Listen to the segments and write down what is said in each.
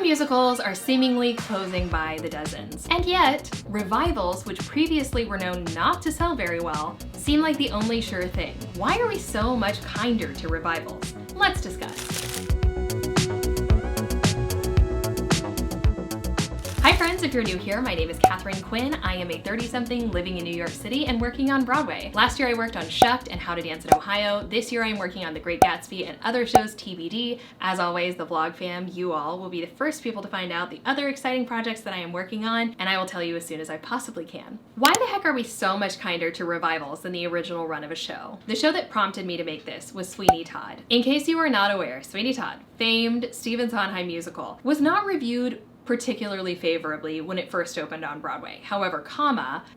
musicals are seemingly closing by the dozens. And yet, revivals, which previously were known not to sell very well, seem like the only sure thing. Why are we so much kinder to revivals? Let's discuss. Hi friends, if you're new here, my name is Katharine Quinn. I am a 30-something living in New York City and working on Broadway. Last year I worked on Shucked and How to Dance in Ohio. This year I'm working on The Great Gatsby and other shows TBD. As always, the vlog fam, you all, will be the first people to find out the other exciting projects that I am working on, and I will tell you as soon as I possibly can. Why the heck are we so much kinder to revivals than the original run of a show? The show that prompted me to make this was Sweeney Todd. In case you are not aware, Sweeney Todd, famed Stephen Sondheim musical, was not reviewed particularly favorably when it first opened on Broadway. However,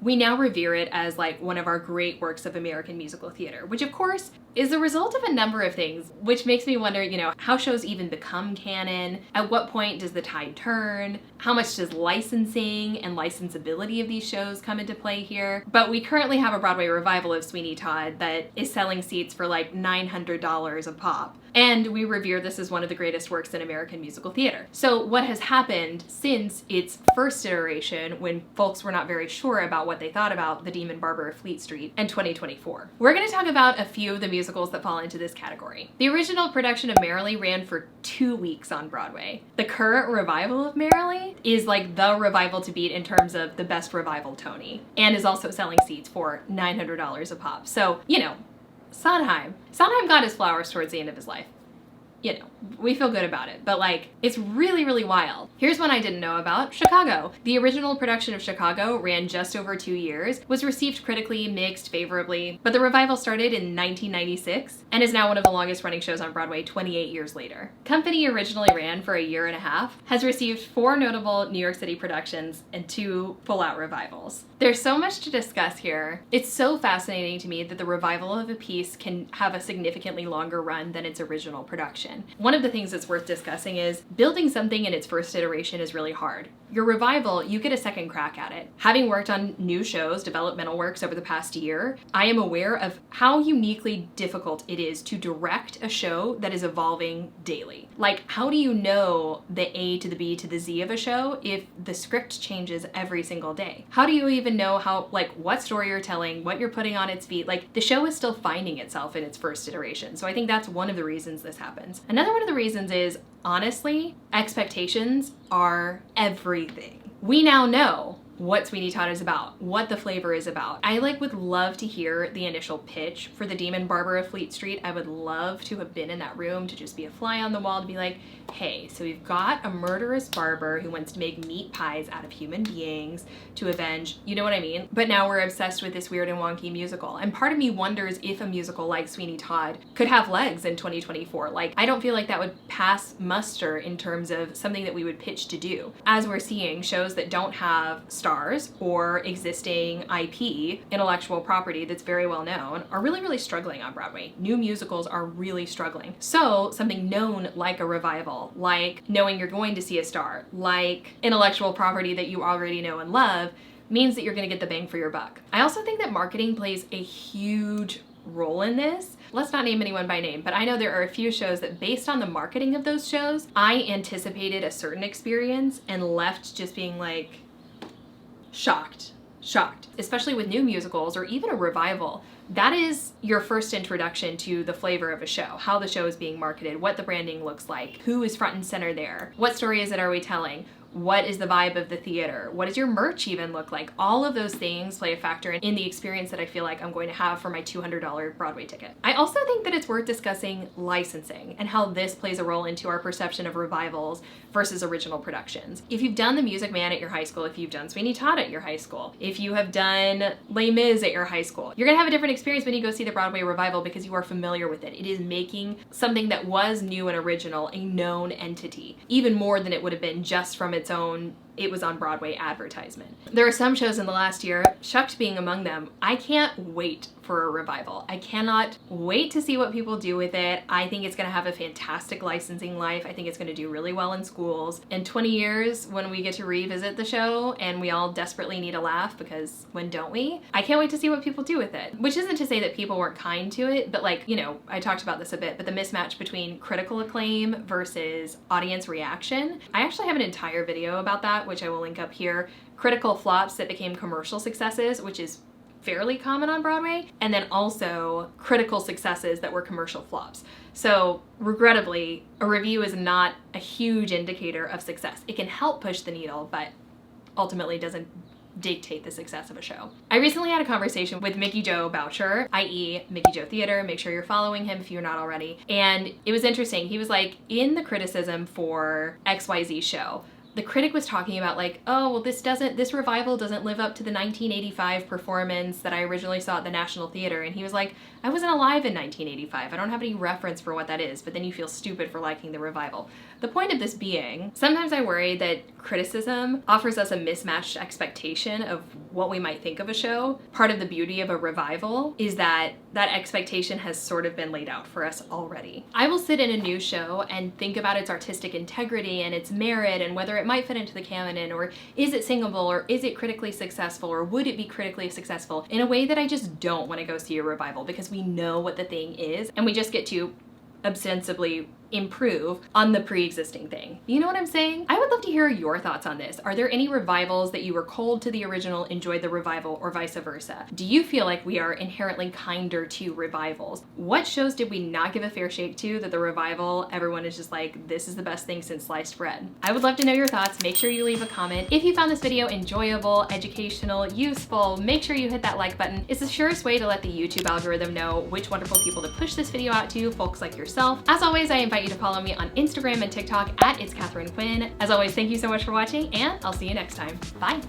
we now revere it as like one of our great works of American musical theater, which of course is the result of a number of things, which makes me wonder, how shows even become canon? At what point does the tide turn? How much does licensing and licensability of these shows come into play here? But we currently have a Broadway revival of Sweeney Todd that is selling seats for like $900 a pop. And we revere this as one of the greatest works in American musical theater. So what has happened since its first iteration, when folks were not very sure about what they thought about The Demon Barber of Fleet Street, and 2024? We're going to talk about a few of the musicals that fall into this category. The original production of Merrily ran for 2 weeks on Broadway. The current revival of Merrily is like the revival to beat in terms of the best revival Tony, and is also selling seats for $900 a pop. So, Sondheim got his flowers towards the end of his life. We feel good about it, but like, it's really, really wild. Here's one I didn't know about: Chicago. The original production of Chicago ran just over 2 years, was received critically, mixed, favorably, but the revival started in 1996 and is now one of the longest running shows on Broadway 28 years later. Company originally ran for a year and a half, has received 4 notable New York City productions and 2 full-out revivals. There's so much to discuss here. It's so fascinating to me that the revival of a piece can have a significantly longer run than its original production. One of the things that's worth discussing is building something in its first iteration is really hard. Your revival, you get a second crack at it. Having worked on new shows, developmental works over the past year, I am aware of how uniquely difficult it is to direct a show that is evolving daily. Like, how do you know the A to the B to the Z of a show if the script changes every single day? How do you even know what story you're telling, what you're putting on its feet? Like, the show is still finding itself in its first iteration. So I think that's one of the reasons this happens. Another one of the reasons is, honestly, expectations are everything. We now know what Sweeney Todd is about, what the flavor is about. I would love to hear the initial pitch for The Demon Barber of Fleet Street. I would love to have been in that room, to just be a fly on the wall, to be like, hey, so we've got a murderous barber who wants to make meat pies out of human beings to avenge, you know what I mean? But now we're obsessed with this weird and wonky musical. And part of me wonders if a musical like Sweeney Todd could have legs in 2024. Like, I don't feel like that would pass muster in terms of something that we would pitch to do. As we're seeing, shows that don't have stars or existing IP, intellectual property that's very well known, are really, really struggling on Broadway. New musicals are really struggling. So something known like a revival, like knowing you're going to see a star, like intellectual property that you already know and love, means that you're gonna get the bang for your buck. I also think that marketing plays a huge role in this. Let's not name anyone by name, but I know there are a few shows that, based on the marketing of those shows, I anticipated a certain experience and left just being like, shocked. Especially with new musicals or even a revival. That is your first introduction to the flavor of a show, how the show is being marketed, what the branding looks like, who is front and center there, what story is it are we telling, what is the vibe of the theater, what does your merch even look like? All of those things play a factor in the experience that I feel like I'm going to have for my $200 Broadway ticket. I also think that it's worth discussing licensing and how this plays a role into our perception of revivals versus original productions. If you've done The Music Man at your high school, if you've done Sweeney Todd at your high school, if you have done Les Mis at your high school, you're gonna have a different experience when you go see the Broadway revival because you are familiar with it. It is making something that was new and original a known entity, even more than it would have been just from its own it was on Broadway advertisement. There are some shows in the last year, Shucked being among them, I can't wait for a revival. I cannot wait to see what people do with it. I think it's gonna have a fantastic licensing life. I think it's gonna do really well in schools. In 20 years, when we get to revisit the show and we all desperately need a laugh, because when don't we? I can't wait to see what people do with it. Which isn't to say that people weren't kind to it, but like, you know, I talked about this a bit, but the mismatch between critical acclaim versus audience reaction. I actually have an entire video about that, which I will link up here. Critical flops that became commercial successes, which is fairly common on Broadway, and then also critical successes that were commercial flops. So regrettably, a review is not a huge indicator of success. It can help push the needle, but ultimately doesn't dictate the success of a show. I recently had a conversation with Mickey Joe Boucher, i.e. Mickey Joe Theater. Make sure you're following him if you're not already. And it was interesting. He was like, in the criticism for XYZ show, the critic was talking about like, oh, well, this revival doesn't live up to the 1985 performance that I originally saw at the National Theater. And he was like, I wasn't alive in 1985. I don't have any reference for what that is, but then you feel stupid for liking the revival. The point of this being, sometimes I worry that criticism offers us a mismatched expectation of what we might think of a show. Part of the beauty of a revival is that that expectation has sort of been laid out for us already. I will sit in a new show and think about its artistic integrity and its merit and whether it might fit into the canon, or is it singable, or is it critically successful, or would it be critically successful, in a way that I just don't want to go see a revival, because we know what the thing is and we just get to ostensibly improve on the pre-existing thing. You know what I'm saying? I would love to hear your thoughts on this. Are there any revivals that you were cold to the original, enjoyed the revival, or vice versa? Do you feel like we are inherently kinder to revivals? What shows did we not give a fair shake to that the revival, everyone is just like, this is the best thing since sliced bread? I would love to know your thoughts. Make sure you leave a comment. If you found this video enjoyable, educational, useful, make sure you hit that like button. It's the surest way to let the YouTube algorithm know which wonderful people to push this video out to, folks like yourself. As always, I invite you to follow me on Instagram and TikTok at It's Katharine Quinn. As always, thank you so much for watching, and I'll see you next time. Bye.